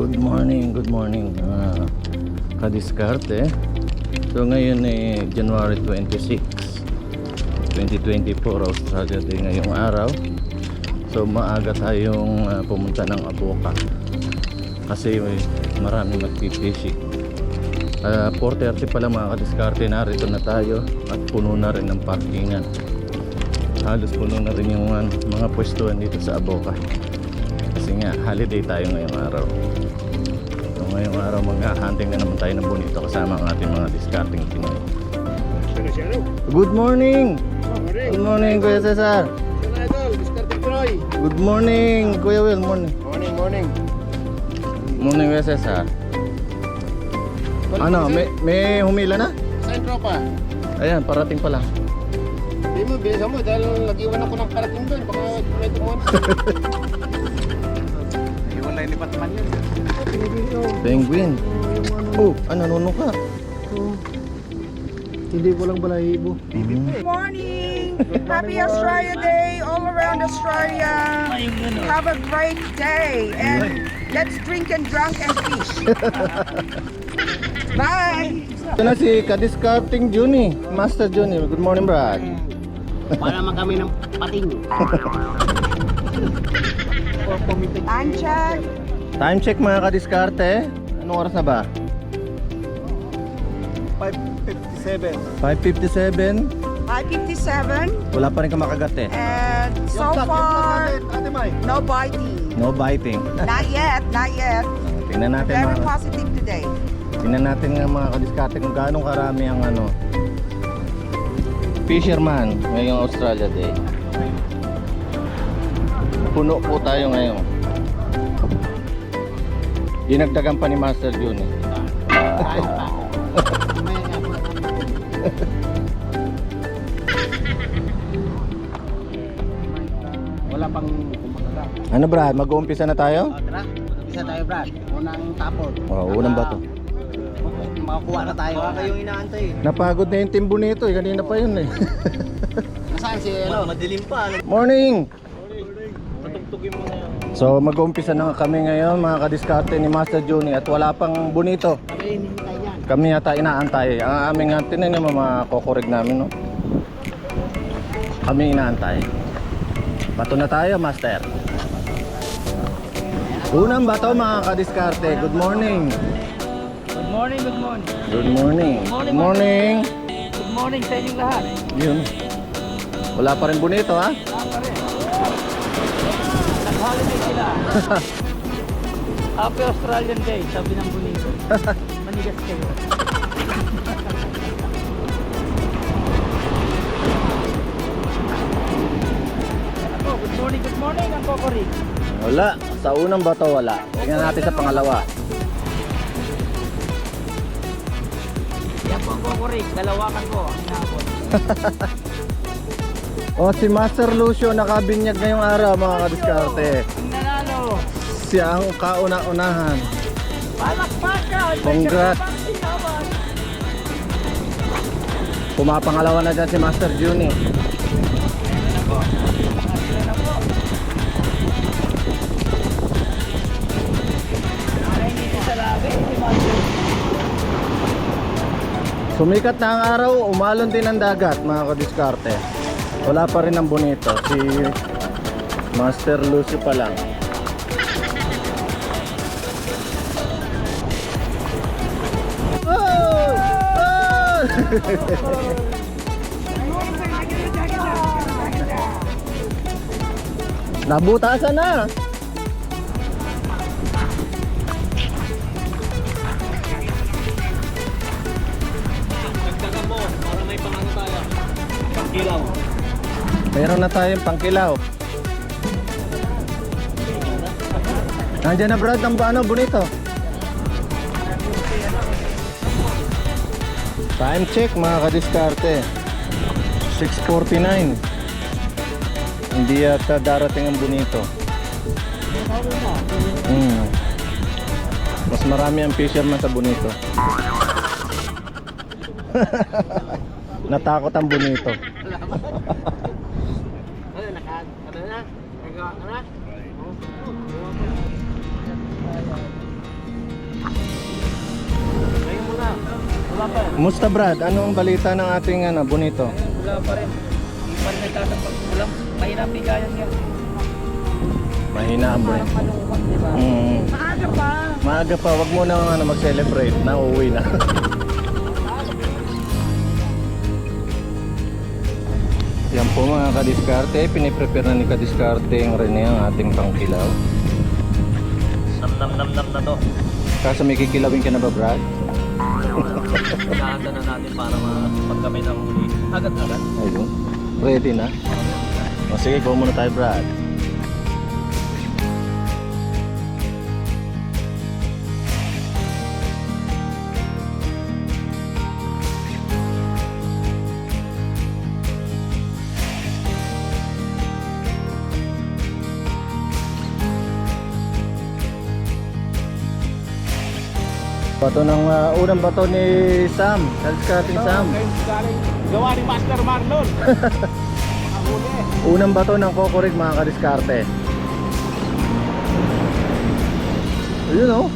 Good morning kadiskarte. So ngayon January 26, 2024, Australia Day ngayong araw. So maaga tayong pumunta ng Avoca kasi marami magpipishing. 4:30 pa lang mga kadiskarte, narito na tayo at puno na rin ng parkingan. Halos puno na rin yung mga pwestuhan dito sa Avoca kasi nga holiday tayo ngayong araw. So ngayong araw mag-hunting na naman tayo ng bonito kasama ang ating mga discarding Pinoy. Good morning! Good morning Kuya Cesar! Good morning Kuya Will! Morning! Morning Kuya Cesar! Ano, may humila na? Saan tropa? Ayan, parating pa lang. Hindi mo, bilisan mo dahil nag-iwan ako ng parating doon. Baka may tumuan. Nag-iwan lang lipat man yun. Penguin. Oh, nanono ka? Hindi ko lang balahibo. Good morning! Happy Australia Day all around Australia. Have a great day and let's drink and drunk and fish. Bye! Ito na si Kadiscarding Juni, Master Juni. Good morning, Brad. Para naman kami ng pating. I'm Chad. Time check mga kadiskarte. Anong oras na ba? 5:57. 5:57. 5:57 Wala pa rin kamakagat eh. and so far Ate May. no biting. No biting. Not yet, not yet. Tingnan natin Very mga, positive today. tingnan natin nga mga kadiskarte kung gaano karami ang fisherman ngayong Australia Day. Puno po tayo ngayon. Dinagdagan pa ni Master Juni. Wala pang kumakagat. Ano Brad, mag-uumpisa na tayo? Tara, mag-umpisa tayo Brad. Unang tapon. Unang bato. Makakuha na tayo. Baka kayong inaantay. Napagod na yung timbo nito eh, kanina pa yun eh. Nasaan si Madilim pa. Morning! Patugtugin mo na yun. So mag-uumpisa na kami ngayon mga kadiskarte ni Master Juni at wala pang bonito. Kami hinihintay yan. Kami yata inaantay. Ang aming tinan yung mga kokorig namin, no? Kami inaantay. Bato na tayo, Master. Unang bato mga kadiskarte. Good morning. Good morning, good morning. Good morning. Good morning. Good morning sa inyong lahat. Yun. Wala pa rin bonito, ha? Nag-holiday sila. Happy Australian Day, sabi ng bonito. Manigas kayo. Ako, good morning ang kokori. Wala. Sa unang bato, wala. Tingnan natin sa pangalawa. Yan po ang kokori, dalawakan ko ang inabot. O, si Master Lucio nakabinyag ngayong araw mga kadiskarte. Ang nanalo. Siya ang kauna-unahan. Palakpakan! Congrats. Pinaman. Pumapangalawa na dyan si Master Juni. Ay, dito sa labi, si Master. Sumikat na ang araw, umalon din ang dagat mga kadiskarte. Wala pa rin ang bonito. Si Master Lucio pa lang. Oh! Oh! Nabutasan na. Dagdagan mo para may pangano tayo. Pagkilaw. Meron na tayong pangkilaw. Nandiyan na Brad ang bonito. Time check mga kadiskarte. 6:49. Hindi yata darating ang bonito. Mas marami ang fisherman sa bonito. Natakot ang bonito. Wala pa. Musta Brad? Anong balita ng ating bonito? Wala pa rin. Hindi pa rin nagtatapag. Walang mahirap bigayan niya. Mahina ang bonito. Parang malungkot, di ba? Maaga pa. Maaga pa, wag mo na mag-celebrate na uuwi na. Yan po mga kadiskarte, piniprepare na ni kadiskarte yung Rene ang ating pangkilaw. Nam na to. Kaso may kikilawin ka na ba Brad? Inaanda na natin para pag kami nang huli. Agad-agad. Ayun. Ready na? O sige, go muna tayo Brad. Bato ng unang bato ni Sam. Kaliskating Sam. Gawa ni Master Marlon. Unang bato ng kokorig mga kadiskarte. Ayun oh.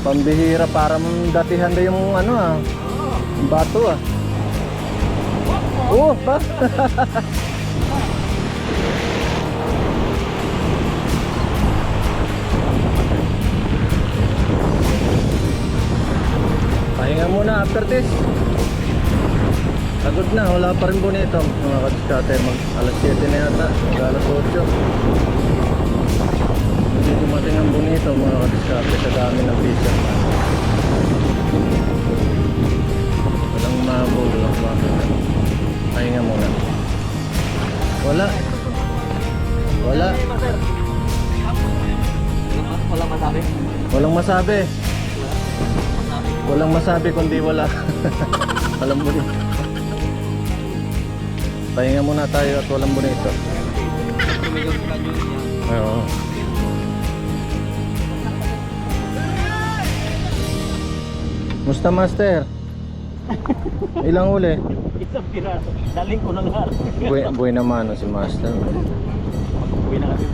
Pambihira para datihan na yung yung bato ah. Oh, ba? Pahinga muna after this. Pagod na, wala pa rin bonito mga kadiskarte. Alas 7 na yata, alas 8. Hindi dumating ang bonito mga kadiskarte sa dami ng pizza. Walang mabol, walang mabol. Pahinga muna. Wala. Wala. Walang masabi. Walang masabi. Walang masabi kundi wala. Walang bonito. Pahinga muna tayo at walang bonito. Oo. Musta Master? Ilang uli? Isang piraso. Daling ko na lahat. Buhay naman si Master. Uwi na kasi.